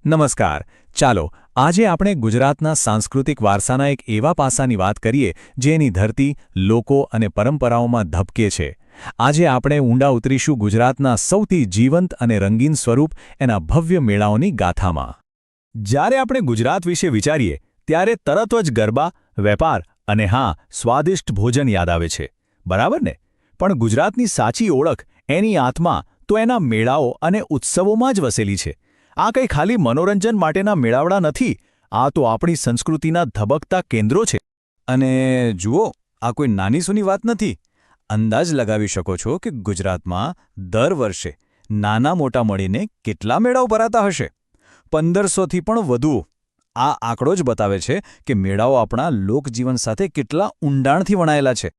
નમસ્કાર. ચાલો આજે આપણે ગુજરાતના સાંસ્કૃતિક વારસાના એક એવા પાસાની વાત કરીએ જે એની ધરતી, લોકો અને પરંપરાઓમાં ધબકે છે. આજે આપણે ઊંડા ઉતરીશું ગુજરાતના સૌથી જીવંત અને રંગીન સ્વરૂપ એના ભવ્ય મેળાઓની ગાથામાં. જ્યારે આપણે ગુજરાત વિશે વિચારીએ ત્યારે તરત જ ગરબા, વેપાર અને હા, સ્વાદિષ્ટ ભોજન યાદ આવે છે. બરાબર ને? પણ ગુજરાતની સાચી ઓળખ, એની આત્મા તો એના મેળાઓ અને ઉત્સવોમાં જ વસેલી છે. આ કંઈ ખાલી મનોરંજન માટેના મેળાવડા નથી, આ તો આપણી સંસ્કૃતિના ધબકતા કેન્દ્રો છે. અને જુઓ, આ કોઈ નાની સૂની વાત નથી. અંદાજ લગાવી શકો છો કે ગુજરાતમાં દર વર્ષે નાના મોટા મળીને કેટલા મેળાઓ ભરાતા હશે. 1500થી પણ વધુ. આ આંકડો જ બતાવે છે કે મેળાઓ આપણા લોકજીવન સાથે કેટલા ઊંડાણથી વણાયેલા છે.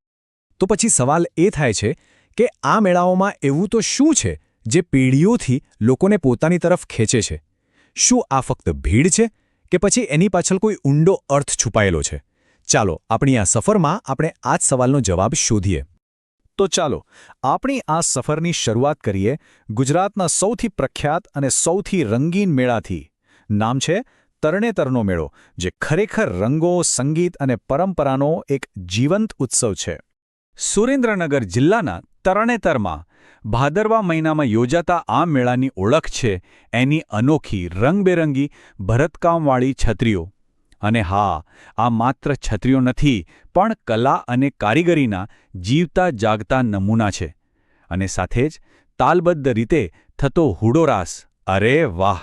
તો પછી સવાલ એ થાય છે કે આ મેળાઓમાં એવું તો શું છે જે પેઢીઓથી લોકોને પોતાની તરફ ખેંચે છે? શું આ ફક્ત ભીડ છે કે પછી એની પાછળ કોઈ ઊંડો અર્થ છુપાયેલો છે? ચાલો આપણી આ સફરમાં આપણે આ જ સવાલનો જવાબ શોધીએ. તો ચાલો આપણી આ સફરની શરૂઆત કરીએ ગુજરાતના સૌથી પ્રખ્યાત અને સૌથી રંગીન મેળાથી. નામ છે તરણેતરનો મેળો, જે ખરેખર રંગો, સંગીત અને પરંપરાનો એક જીવંત ઉત્સવ છે. સુરેન્દ્રનગર જિલ્લાના તરણેતરમાં ભાદરવા મહિનામાં યોજાતા આ મેળાની ઓળખ છે એની અનોખી રંગબેરંગી ભરતકામવાળી છત્રીઓ. અને હા, આ માત્ર છત્રીઓ નથી, પણ કલા અને કારીગરીના જીવતા જાગતા નમૂના છે. અને સાથે જ તાલબદ્ધ રીતે થતો હુડોરાસ, અરે વાહ,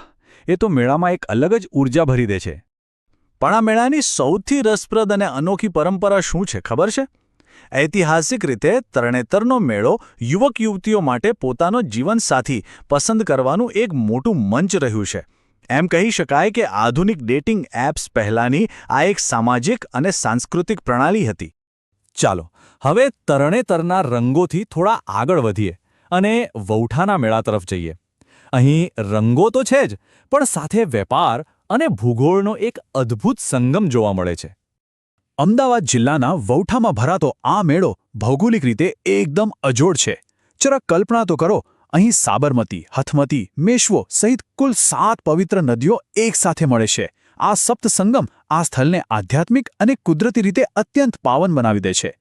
એ તો મેળામાં એક અલગ જ ઊર્જા ભરી દે છે. પણ આ મેળાની સૌથી રસપ્રદ અને અનોખી પરંપરા શું છે ખબર છે? ઐતિહાસિક રીતે તરણેતરનો મેળો યુવક યુવતીઓ માટે પોતાનો જીવનસાથી પસંદ કરવાનું એક મોટું મંચ રહ્યું છે. એમ કહી શકાય કે આધુનિક ડેટિંગ એપ્સ પહેલાંની આ એક સામાજિક અને સાંસ્કૃતિક પ્રણાલી હતી. ચાલો હવે તરણેતરના રંગોથી થોડા આગળ વધીએ અને વૌઠાના મેળા તરફ જઈએ. અહીં રંગો તો છે જ, પણ સાથે વેપાર અને ભૂગોળનો એક અદ્ભુત સંગમ જોવા મળે છે. અમદાવાદ જિલ્લાના વૌઠામાં ભરાતો આ મેળો ભૌગોલિક રીતે એકદમ અજોડ છે. જરા કલ્પના તો કરો, અહીં સાબરમતી, હથમતી, મેશ્વો સહિત કુલ 7 પવિત્ર નદીઓ એકસાથે મળે છે. આ સપ્ત સંગમ આ સ્થળને આધ્યાત્મિક અને કુદરતી રીતે અત્યંત પાવન બનાવી દે છે.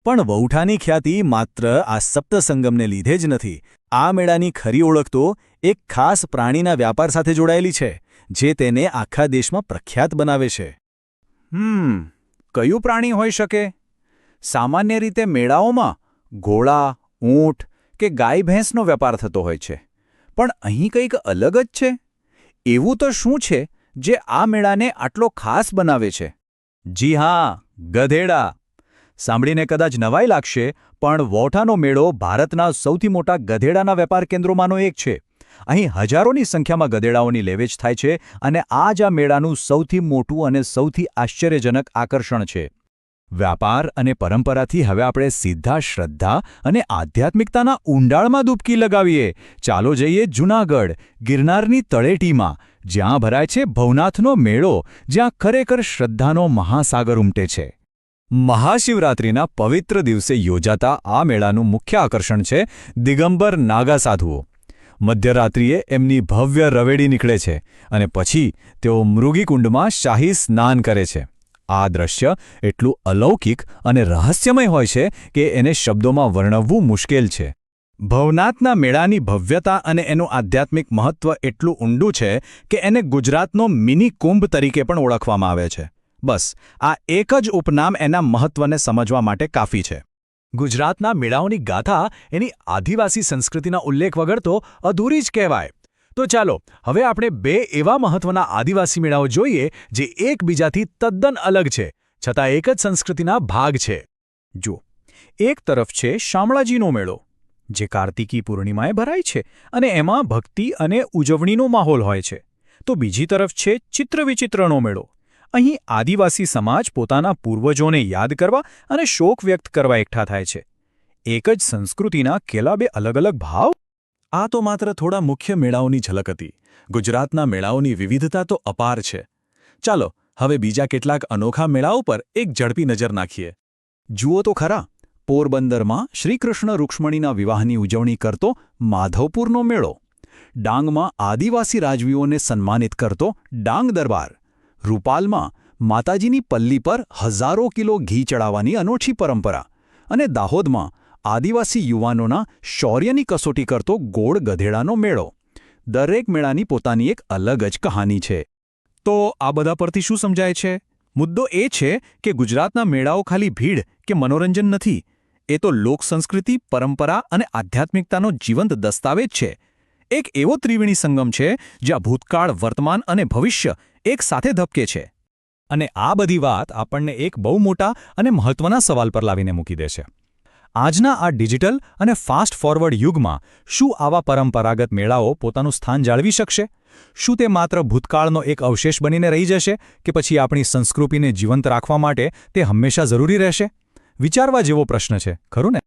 પણ વૌઠાની ખ્યાતિ માત્ર આ સપ્ત સંગમને લીધે જ નથી. આ મેળાની ખરી ઓળખ તો એક ખાસ પ્રાણીના વ્યાપાર સાથે જોડાયેલી છે, જે તેને આખા દેશમાં પ્રખ્યાત બનાવે છે. કયું પ્રાણી હોઈ શકે? સામાન્ય રીતે મેળાઓમાં ઘોડા, ઊંટ કે ગાય ભેંસનો વેપાર થતો હોય છે. પણ અહીં કંઈક અલગ જ છે. એવું તો શું છે જે આ મેળાને આટલો ખાસ બનાવે છે? જી હા, ગધેડા. સાંભળીને કદાચ નવાઈ લાગશે, પણ વૌઠાનો મેળો ભારતના સૌથી મોટા ગધેડાના વેપાર કેન્દ્રોમાંનો એક છે. અહીં હજારોની સંખ્યામાં ગધેડાઓની લેવેચ થાય છે અને આ જ આ મેળાનું સૌથી મોટું અને સૌથી આશ્ચર્યજનક આકર્ષણ છે. વ્યાપાર અને પરંપરાથી હવે આપણે સીધા શ્રદ્ધા અને આધ્યાત્મિકતાના ઊંડાણમાં ડૂબકી લગાવીએ. ચાલો જઈએ જૂનાગઢ, ગિરનારની તળેટીમાં, જ્યાં ભરાય છે ભવનાથનો મેળો, જ્યાં ખરેખર શ્રદ્ધાનો મહાસાગર ઉમટે છે. મહાશિવરાત્રિના પવિત્ર દિવસે યોજાતા આ મેળાનું મુખ્ય આકર્ષણ છે દિગંબર નાગા સાધુઓ. મધ્યરાત્રિએ એમની ભવ્ય રવેડી નીકળે છે અને પછી તેઓ મૃગીકુંડમાં શાહી સ્નાન કરે છે. આ દ્રશ્ય એટલું અલૌકિક અને રહસ્યમય હોય છે કે એને શબ્દોમાં વર્ણવવું મુશ્કેલ છે. ભવનાથના મેળાની ભવ્યતા અને એનું આધ્યાત્મિક મહત્વ એટલું ઊંડું છે કે એને ગુજરાતનો મિની કુંભ તરીકે પણ ઓળખવામાં આવે છે. બસ આ એક જ ઉપનામ એના મહત્વને સમજવા માટે કાફી છે. ગુજરાતના મેળાઓની ગાથા એની આદિવાસી સંસ્કૃતિના ઉલ્લેખ વગર તો અધૂરી જ કહેવાય. તો ચાલો હવે આપણે 2 એવા મહત્વના આદિવાસી મેળાઓ જોઈએ જે એકબીજાથી તદ્દન અલગ છે, છતાં એક જ સંસ્કૃતિના ભાગ છે. જુઓ, એક તરફ છે શામળાજીનો મેળો, જે કાર્તિકી પૂર્ણિમાએ ભરાય છે અને એમાં ભક્તિ અને ઉજવણીનો માહોલ હોય છે. તો બીજી તરફ છે ચિત્રવિચિત્રનો મેળો. અહીં આદિવાસી સમાજ પોતાના પૂર્વજોને યાદ કરવા અને શોક વ્યક્ત કરવા એકઠા થાય છે. એક જ સંસ્કૃતિના કેલા 2 અલગ અલગ ભાવ? આ તો માત્ર થોડા મુખ્ય મેળાઓની ઝલક હતી. ગુજરાતના મેળાઓની વિવિધતા તો અપાર છે. ચાલો હવે બીજા કેટલાક અનોખા મેળાઓ પર એક ઝડપી નજર નાખીએ. જુઓ તો ખરા, પોરબંદરમાં શ્રીકૃષ્ણ રૂક્ષ્મણીના વિવાહની ઉજવણી કરતો માધવપુરનો મેળો, ડાંગમાં આદિવાસી રાજવીઓને સન્માનિત કરતો ડાંગ દરબાર, રૂપાલમાં માતાજીની પલ્લી પર હજારો કિલો ઘી ચડાવવાની અનોખી પરંપરા અને દાહોદમાં આદિવાસી યુવાનોના શૌર્યની કસોટી કરતો ગોળ ગધેડાનો મેળો. દરેક મેળાની પોતાની એક અલગ જ કહાની છે. તો આ બધા પરથી શું સમજાય છે? મુદ્દો એ છે કે ગુજરાતના મેળાઓ ખાલી ભીડ કે મનોરંજન નથી. એ તો લોકસંસ્કૃતિ, પરંપરા અને આધ્યાત્મિકતાનો જીવંત દસ્તાવેજ છે. એક એવો ત્રિવેણી સંગમ છે જ્યાં ભૂતકાળ, વર્તમાન અને ભવિષ્ય એક સાથે ધબકે છે. અને આ બધી વાત આપણને એક બહુ મોટા અને મહત્વના સવાલ પર લાવીને મૂકી દે છે. આજના આ ડિજિટલ અને ફાસ્ટ ફોરવર્ડ યુગમાં શું આવા પરંપરાગત મેળાઓ પોતાનું સ્થાન જાળવી શકશે? શું તે માત્ર ભૂતકાળનો એક અવશેષ બનીને રહી જશે કે પછી આપણી સંસ્કૃતિને જીવંત રાખવા માટે તે હંમેશા જરૂરી રહેશે? વિચારવા જેવો પ્રશ્ન છે, ખરું ને?